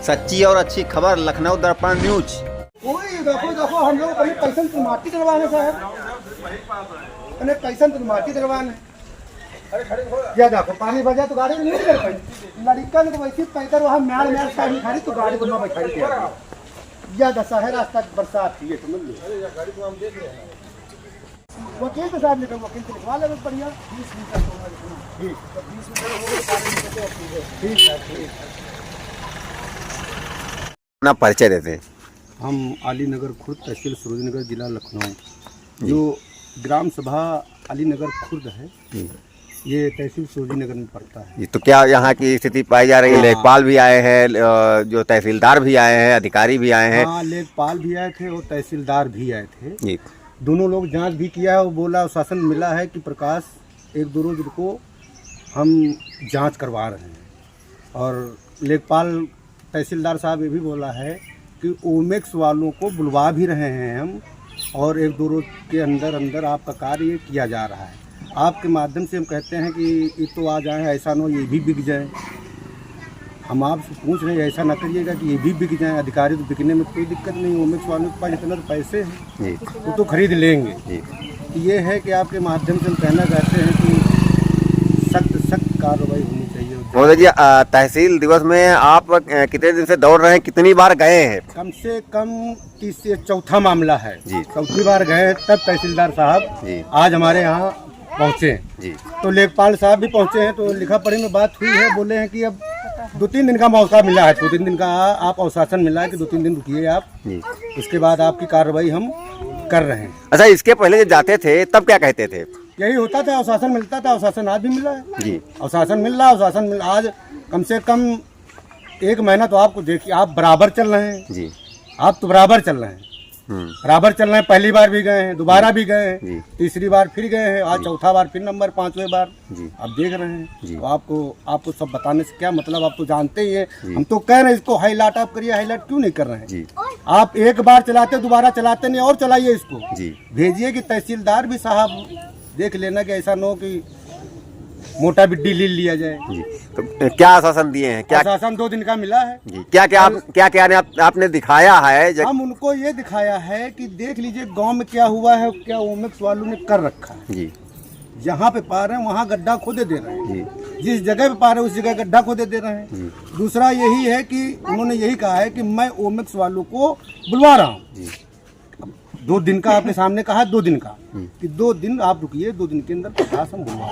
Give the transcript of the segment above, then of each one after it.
सच्ची और अच्छी खबर लखनऊ दर्पण न्यूज। देखो हम लोग कैसन तो माटी करवाने साहब, कैसन तो माटी करवाने। या देखो पानी भर जाए तो गाड़ी नहीं कर पाई, लड़का ने तो वैसे पैदल वहाँ म्याल म्याल साइड खड़ी तो गाड़ी को ना बैठाई थी। या दशा है रास्ता बरसात थी, समझ लो। वकील के साथ निकल, वकील से लिखवा ले बढ़िया। 20 मीटर ठीक है। अपना परिचय देते हैं। हम अलीनगर खुर्द, तहसील सरोजनगर, जिला लखनऊ। जो ग्राम सभा अलीनगर खुर्द है, ये तहसील सरोजनगर में पड़ता है। तो क्या यहाँ की स्थिति पाई जा रही है? लेखपाल भी आए हैं, जो तहसीलदार भी आए हैं, अधिकारी भी आए हैं। हाँ, लेखपाल भी आए थे और तहसीलदार भी आए थे जी। दोनों लोग जांच भी किया है। वो बोला, शासन मिला है कि प्रकाश 1-2 रोज को हम जांच करवा रहे हैं। और लेखपाल तहसीलदार साहब ये भी बोला है कि ओमेक्स वालों को बुलवा भी रहे हैं हम, और 1-2 रोज के अंदर अंदर आपका कार्य किया जा रहा है। आपके माध्यम से हम कहते हैं कि ये तो आ जाए, ऐसा न हो ये भी बिक जाए। हम आपसे पूछ रहे हैं, ऐसा ना करिएगा कि ये भी बिक जाए। अधिकारी तो बिकने में कोई दिक्कत नहीं, ओमेक्स वालों के पास इतना तो पैसे हैं वो तो खरीद लेंगे। ये है कि आपके माध्यम से हम कहना चाहते हैं कि सख्त कार्रवाई होनी चाहिए। मोदी जी, तहसील दिवस में आप कितने दिन से दौड़ रहे हैं, कितनी बार गए हैं? कम से कम 30 से चौथा मामला है जी। चौथी बार गए, तब तहसीलदार साहब आज हमारे यहाँ पहुँचे जी। तो लेखपाल साहब भी पहुँचे हैं। तो लिखा पढ़ी में बात हुई है, बोले हैं कि अब 2-3 दिन का मौका मिला है, 2-3 दिन का आप अवशासन मिला है कि 2-3 दिन रुकिए आप, उसके बाद आपकी कार्रवाई हम कर रहे हैं। अच्छा, इसके पहले जब जाते थे तब क्या कहते थे? यही होता था, अवशासन मिलता था। अवशासन आज भी मिला है जी। अवशासन मिल रहा है, अवशासन मिल आज कम से कम 1 महीना। तो आपको देखिए, आप बराबर चल रहे हैं जी। आप तो बराबर चल रहे हैं, बराबर चल रहे हैं। पहली बार भी गए हैं, दोबारा भी गए हैं, तीसरी बार फिर गए हैं, आज चौथा बार फिर नंबर 5वें बार आप देख रहे हैं। तो आपको सब बताने से क्या मतलब, आप तो जानते ही हैं। हम तो कह रहे हैं इसको हाईलाइट आप करिए, हाईलाइट क्यों नहीं कर रहे हैं? आप एक बार चलाते, दोबारा चलाते नहीं, और चलाइए इसको, भेजिए कि तहसीलदार भी साहब देख लेना कि ऐसा न हो कि मोटा बिड्डी ले लिया जाए। तो क्या आश्वासन दिए हैं? क्या आश्वासन 2 दिन का मिला है जी। क्या आपने दिखाया है? हम उनको ये दिखाया है कि देख लीजिए गांव में क्या हुआ है, क्या ओमेक्स वालों ने कर रखा है जी। जहाँ पे पा रहे हैं वहाँ गड्ढा खोदे दे रहे हैं जी। जिस जगह पे पा रहे हैं उस जगह गड्ढा खोदे दे रहे हैं। दूसरा यही है कि उन्होंने यही कहा है कि मैं ओमेक्स वालों को बुलवा रहा हूँ। 2 दिन का आपके सामने कहा, 2 दिन का कि 2 दिन आप रुकिए, 2 दिन के अंदर प्रकाश हम बुलवा।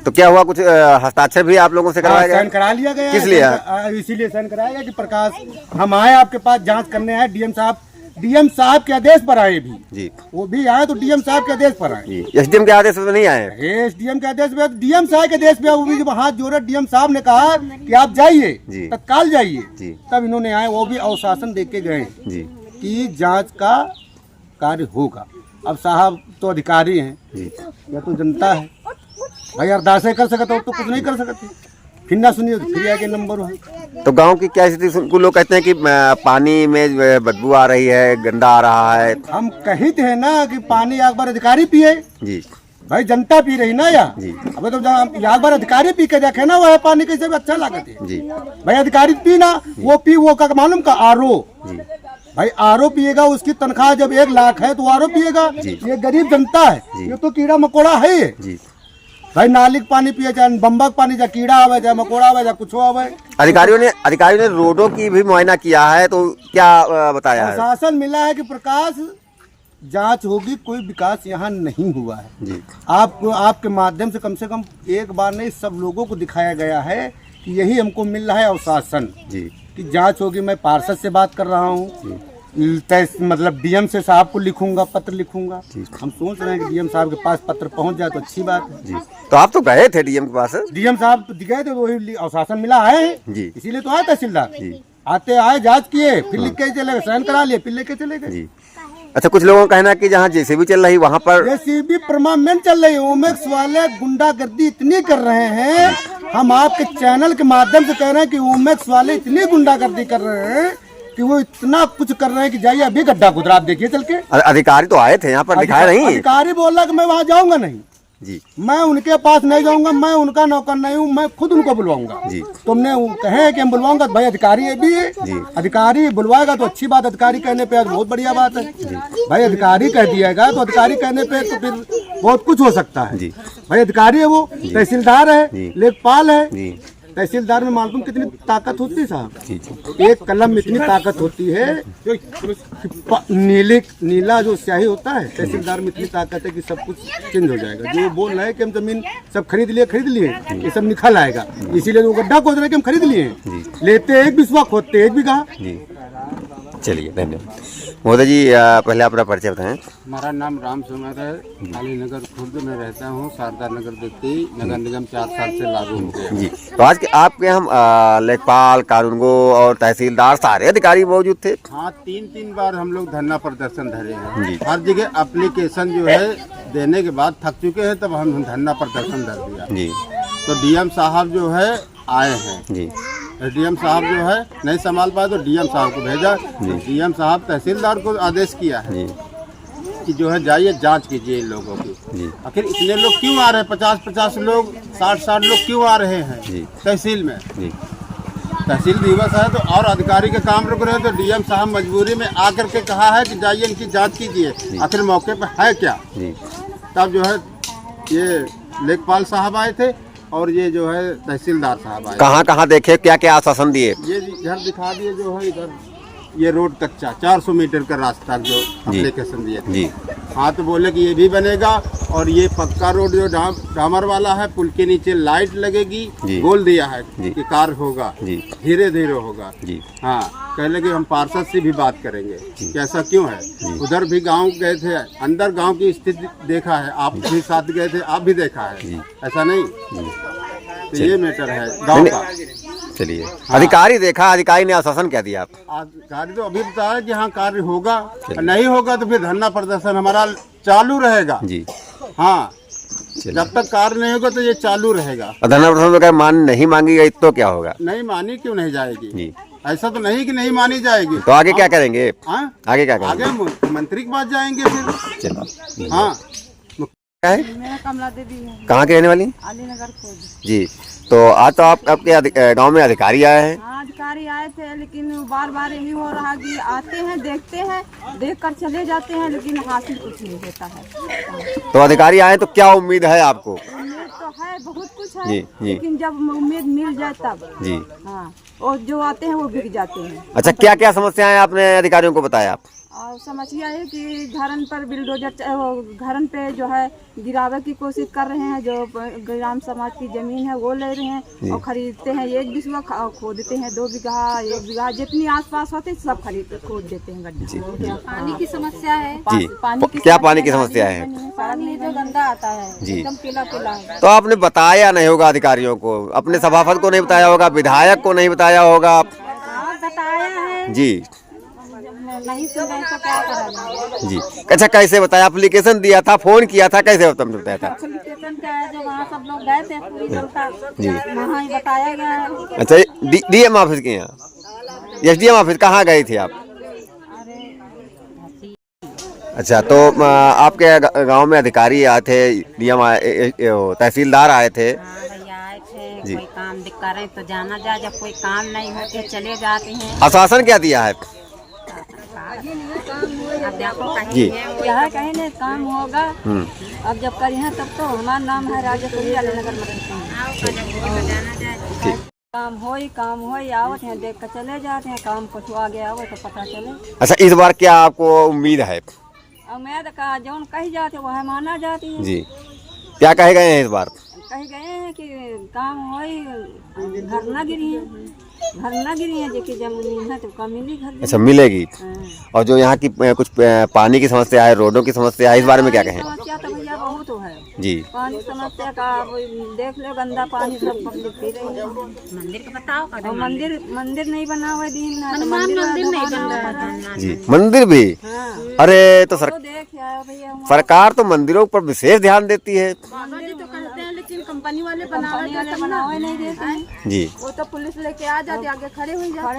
तो क्या हुआ, कुछ हस्ताक्षर भी आप लोगों से करवाया गया? साइन करा लिया गया। किस लिए? इसीलिए साइन कराया गया कि प्रकाश हम आए आपके पास, जांच करने आए। डीएम साहब के आदेश पर आए भी जी। वो भी आए तो डीएम साहब के आदेश पर आए। एसडीएम के आदेश पर नहीं आए? एसडीएम के आदेश पे, डीएम साहब के आदेश पे। वो भी जब हाथ जोड़े, डीएम साहब ने कहा कि आप जाइए, तत्काल जाइए, तब इन्होंने आए। वो भी अवशासन दे के गए कि जांच का कार्य होगा। अब साहब तो अधिकारी हैं या तो जनता है, भाई अरदासें कर सकते हो तो कुछ नहीं कर सकते। फिर ना सुनिए फिर आगे नंबर है। तो गांव की क्या स्थिति? लोग कहते हैं कि पानी में बदबू आ रही है, गंदा आ रहा है। हम कही थे ना कि पानी एक बार अधिकारी पिए जी। भाई, जनता पी रही ना या अबे तो एक बार अधिकारी पी के देखे ना, वह पानी कैसे भी अच्छा लगता है जी। भाई अधिकारी पी ना, वो का मालूम का आरओ भाई, आरओ पिएगा, उसकी तनख्वाह जब 1 लाख है तो आरओ पिएगा। ये गरीब जनता है, ये तो कीड़ा मकोड़ा है ये भाई। नाली पानी पिए, चाहे बम्बक पानी, चाहे कीड़ा आवे, चाहे मकोड़ा आवे, चाहे कुछ आवे। अधिकारियों ने रोडों की भी मुआयना किया है, तो क्या बताया है? शासन मिला है कि प्रकाश जांच होगी, कोई विकास यहाँ नहीं हुआ है जी। आपके माध्यम से कम 1 बार नहीं, सब लोगों को दिखाया गया है कि यही हमको मिल रहा है अवशासन जी कि जांच होगी। मैं पार्षद से बात कर रहा हूँ, मतलब डीएम से साहब को लिखूंगा, पत्र लिखूंगा। हम सोच रहे हैं कि डीएम साहब के पास पत्र पहुंच जाए तो अच्छी बात है जी। तो आप तो गए थे डीएम के पास? डीएम साहब तो गए थे, वही अवशासन मिला है जी, इसीलिए तो आए तहसीलदार। आए जांच किए, फिर लिख के चले गए, साइन करा लिए, फिर लेके चले गए। अच्छा, कुछ लोगों का कहना है कि जहाँ जेसीबी चल रही वहाँ पर जेसीबी परमानेंट चल रही है। ओमेक्स वाले गुंडागर्दी इतनी कर रहे हैं, हम आपके चैनल के माध्यम से कह रहे हैं कि ओमेक्स वाले इतनी गुंडागर्दी कर रहे हैं कि वो इतना कुछ कर रहे हैं कि जाइए अभी गड्ढा खुद आप देखिए चल के। अधिकारी तो आए थे यहाँ पर, दिखाया नहीं? अधिकारी बोला कि मैं वहाँ जाऊंगा नहीं, जी मैं उनके पास नहीं जाऊंगा, मैं उनका नौकर नहीं हूँ, मैं खुद उनको बुलवाऊंगा। जी तुमने कहे कि हम बुलवाऊंगा, तो भाई अधिकारी भी है जी। अधिकारी बुलवाएगा तो अच्छी बात, अधिकारी कहने पे बहुत बढ़िया बात है भाई। अधिकारी कह दिएगा तो अधिकारी कहने पे तो फिर बहुत कुछ हो सकता है जी। भाई। अधिकारी है वो, तहसीलदार है, जी। लेखपाल है। जी तहसीलदार में मालूम कितनी ताकत होती है साहब, जी जी एक कलम में इतनी ताकत होती है कि नीला जो स्याही होता है, तहसीलदार में इतनी ताकत है कि सब कुछ चेंज हो जाएगा। जो बोल रहे हैं कि हम जमीन सब खरीद लिए, ये सब निकल आएगा, इसीलिए वो गड्ढा खोद रहे हैं कि हम खरीद लिए, लेते एक बिस्वा खोदते एक बीघा। जी। चलिए धन्यवाद। मोदी जी पहले अपना परिचय बताएं। हमारा नाम राम सुमेर है, अलीनगर खुर्द में रहता हूँ। शारदा नगर देखते ही नगर निगम 4 साल से लागू हो गया। जी। तो आज के आपके हम लेखपाल, कानूनगो और तहसीलदार सारे अधिकारी मौजूद थे। हाँ, 3 बार हम लोग धरना प्रदर्शन धरे जी। हैं। हर जगह एप्लीकेशन जो है देने के बाद थक चुके हैं, तब हम धरना प्रदर्शन धर दिया। जी तो डीएम साहब जो है आए हैं, जी डीएम साहब जो है नहीं संभाल पाए तो डीएम साहब को भेजा। डीएम साहब तहसीलदार को आदेश किया है जी कि जो है जाइए जांच कीजिए इन लोगों की। जी आखिर इतने लोग क्यों आ रहे हैं? 50 लोग, 60 लोग क्यों आ रहे हैं जी। तहसील में? जी तहसील दिवस है तो और अधिकारी के काम रुक रहे हैं, तो डीएम साहब मजबूरी में आकर के कहा है कि जाइए इनकी जांच कीजिए। आखिर मौके पे है क्या? जी। तब जो है ये लेखपाल साहब आए थे और ये जो है तहसीलदार साहब आए। कहाँ देखे, क्या क्या आश्वासन दिए? ये इधर दिखा दिए जो है, इधर ये रोड कच्चा 400 मीटर का रास्ता जो एप्लीकेशन दिए थे। जी। हाँ, तो बोले कि ये भी बनेगा और ये पक्का रोड जो डामर वाला है, पुल के नीचे लाइट लगेगी, बोल दिया है कि कार होगा, धीरे धीरे होगा। जी। हाँ, कह लगे हम पार्षद से भी बात करेंगे कि ऐसा क्यों है। उधर भी गांव गए थे, अंदर गांव की स्थिति देखा है, आप भी साथ गए थे, आप भी देखा है, ऐसा नहीं। तो ये मैटर है गांव का। चलिए, अधिकारी देखा, अधिकारी ने आश्वासन क्या दिया? अधिकारी तो अभी बताया कि हाँ कार्य होगा, नहीं होगा तो फिर धरना प्रदर्शन हमारा चालू रहेगा। जी। हाँ, जब तक कार्य नहीं होगा तो ये चालू रहेगा। धरना प्रदर्शन अगर मान नहीं मांगी गई तो क्या होगा? नहीं मानी क्यों नहीं जाएगी? जी। ऐसा तो नहीं कि नहीं मानी जाएगी। तो आगे क्या करेंगे? हाँ, आगे क्या करेंगे? आगे मुख्यमंत्री के पास जाएंगे फिर। चलो। हाँ, क्या है? मेरा कमला देवी है, कहाँ की रहने वाली? अलीनगर खुर्द। जी। तो आज तो आपके गांव में अधिकारी आए हैं। हाँ, अधिकारी आए थे, लेकिन बार बार यही हो रहा कि आते हैं, देखते हैं, देखकर चले जाते हैं, लेकिन हासिल कुछ नहीं होता है। तो अधिकारी आए तो क्या उम्मीद है आपको? उम्मीद तो है, बहुत कुछ है, जी, जी। लेकिन जब उम्मीद मिल जाए तब। जी। हाँ, और जो आते हैं वो बिक जाते हैं। अच्छा, क्या क्या समस्याएं आपने अधिकारियों को बताया? और समस्या है कि घरन पर बिल्डोजर घरन पे जो है गिरावे की कोशिश कर रहे हैं। जो ग्राम समाज की जमीन है वो ले रहे हैं और खरीदते हैं। 1 बिस्वा खोदते हैं, 2 बीघा, 1 बीघा, जितनी आसपास होते सब खोद देते हैं गड्ढा। पानी की समस्या है। जी। क्या पानी की समस्या है? पानी जो गंदा आता है, जी। एकदम पीला पीला। तो आपने बताया नहीं होगा अधिकारियों को, अपने सभापति को नहीं बताया होगा, विधायक को नहीं बताया होगा। हाँ, बताया है। जी। नहीं सुन रहे तो क्या करा जाए। जी। अच्छा, कैसे बताया? एप्लीकेशन दिया था, फोन किया था, कैसे तुमने बताया था? एप्लीकेशन क्या है, जो वहाँ सब लोग गए थे पूरी जनता, जी। वहाँ ही बताया गया है। अच्छा, डीएम ऑफिस के यहाँ, एसडीएम ऑफिस कहाँ गए थे आप? अच्छा, तो आपके गांव में अधिकारी आए थे, डीएम तहसीलदार आए थे? भैया आए थे, कोई काम कर रहे तो जाना जाए, जब कोई काम नहीं होते चले जाते हैं। आश्वासन क्या दिया है? अब देखो जी। यह कहीं नहीं काम होगा। अब जब करिए तब तो हमारा नाम है राजेपुरी, अलीनगर में काम हो आवत हैं, देख कर चले जाते हैं। काम कुछ आगे आवे तो पता चले। अच्छा, इस बार क्या आपको उम्मीद है? उम्मीद का जौन कही जाते वह माना जाती है। जी। क्या कहे गए हैं इस बार? कही गए हैं कि काम हो, घर न गिरी है, जेकी जमीन है तो कम मिली घर। अच्छा, मिलेगी। और जो यहाँ की कुछ पानी की समस्या है, रोडों की समस्या है, इस बारे में क्या कहें? समस्या तो भैया बहुत है जी। पानी समस्या का देख लो, गंदा पानी सब पब्लिक पी रही है। मंदिर का बताओ। और मंदिर नहीं बना हुआ दिन, हनुमान मंदिर नहीं बन रहा है। जी। मंदिर भी? हाँ। अरे तो देख आया भैया, सरकार तो मंदिरों पर विशेष ध्यान देती है। बाबा जी तो कहते हैं, लेकिन कंपनी वाले बनावे नहीं देते हैं। जी वो तो पुलिस लेके आ जाती, आगे खड़े हो जाते।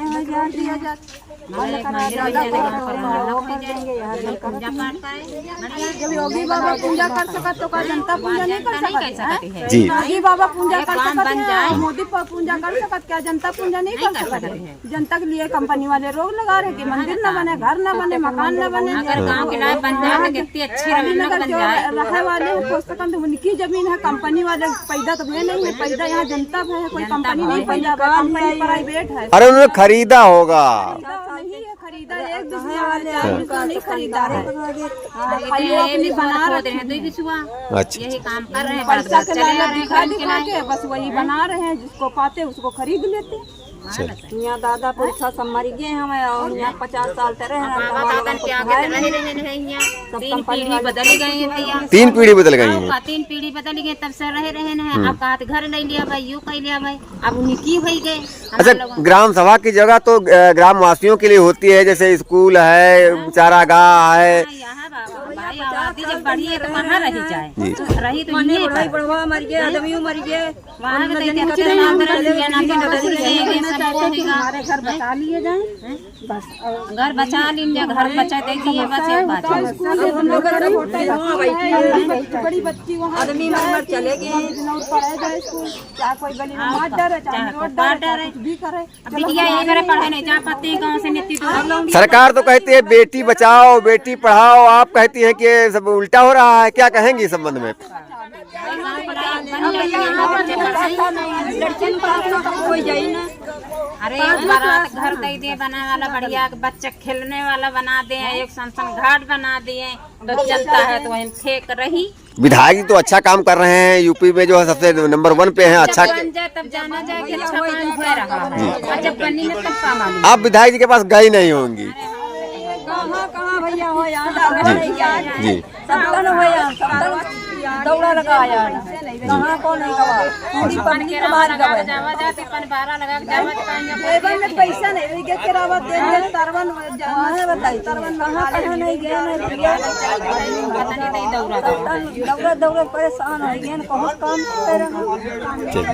जब योगी बाबा पूजा कर सकत तो का जनता पूजा नहीं कर सकती? जी योगी बाबा पूजा कर सकत है, मोदी पूजा कर सकत, क्या जनता पूजा नहीं कर सकती? जनता के लिए कंपनी वाले रोक लगा रहे कि मंदिर न बने, घर न बने, मकान न बने। गाँव के लायक बन जाए तो कितनी अच्छी रहे वाले पुस्तकन तो उनकी जमीन है, कंपनी वाले पैदा तो वे नहीं है, पैदा यहाँ जनता है, कोई कंपनी नहीं पैदा, कंपनी प्राइवेट है। अरे उन्होंने खरीदा होगा। नहीं है खरीदा, एक दूसरे वाले नहीं खरीदा है। अच्छा यही काम कर रहे हैं, पैसा के लालच दिखा के बस वही बना रहे हैं, जिसको पाते उसको खरीद लेते हैं। यहाँ दादा पुरखा सब मर गए हमें और यहाँ 50 साल तक रहे तीन पीढ़ी बदल गई है। 3 पीढ़ी बदल गई है। 3 पीढ़ी बदल गई, तब से रहे हैं। अब कहा घर नहीं लिया भाई, यू कह लिया भाई, अब उन्हीं की हो गए। अच्छा ग्राम सभा की जगह तो ग्राम वासियों के लिए होती है, जैसे स्कूल है, चारागाह है। भाई आबादी जब बढ़ी है तो कहाँ रही जाए, रही तो मर गए, आदमी मर गए, हमारे घर बचा लिए जाए, बस घर बचा लीजिए, घर बचा देखिए बस एक बात है। बड़ी बच्ची वहाँ आदमी मर चले गए, पढ़े जाए स्कूल, चाहे कोई गली में मार डरे, चाहे रोड डरे, कुछ भी करे। बिटिया यही करे, पढ़े नहीं जा पाती, गाँव से नीति सरकार तो कहती है बेटी बचाओ बेटी पढ़ाओ, आप कहती हैं कि ये सब उल्टा हो रहा है, क्या कहेंगी इस संबंध में? कोई जाए ना। अरे एक बारात घर दे दिए बना वाला बढ़िया, बच्चे खेलने वाला बना दे, एक शमशान घाट बना दिए, तो चलता है तो वही फेंक रही। विधायक जी तो अच्छा काम कर रहे हैं, यूपी में जो है सबसे नंबर 1 पे हैं। अच्छा बन जाए तब जाना जाए कि अच्छा काम हो रहा है, और जब बनी में तब काम आनी। आप विधायक जी के पास गई नहीं होंगी? कहाँ भैया हो यहाँ जी दौड़ा लगाया कहाँ कौन में पैसा नहीं दौड़ा परेशान हो गए, बहुत काम कर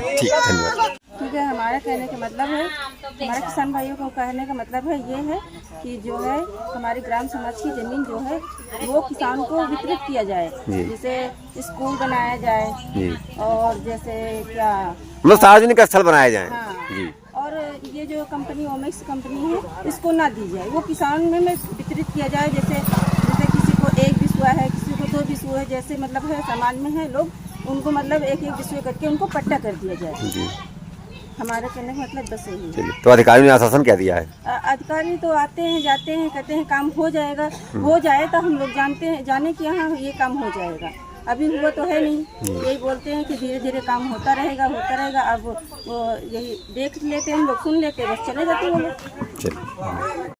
ठीक धन्यवाद। ठीक है, हमारे कहने का मतलब है, हमारे किसान भाइयों को कहने का मतलब है ये है कि जो है हमारी ग्राम समाज की जमीन जो है वो किसान को वितरित किया जाए, जैसे स्कूल बनाया जाए और जैसे क्या मतलब सार्वजनिक स्थल बनाए जाए। हाँ। जी। और ये जो कंपनी ओमेक्स कंपनी है इसको ना दी जाए, वो किसान में वितरित किया जाए। जैसे किसी को 1 बिस्वा है, किसी को 2 बिस्वा है, जैसे मतलब है समाज में है लोग उनको मतलब 1-1 बिस्वे करके उनको पट्टा कर दिया जाए। जी। हमारे कहने का मतलब बस यही है। तो अधिकारियों ने आश्वासन क्या दिया है? अधिकारी तो आते हैं जाते हैं, कहते हैं काम हो जाएगा, हो जाए तो हम लोग जाने कि हाँ ये काम हो जाएगा। अभी हुआ तो है नहीं, यही बोलते हैं कि धीरे धीरे काम होता रहेगा। अब वो यही देख लेते हैं हम लोग, सुन लेते हैं, बस चले जाते हैं वो लोग।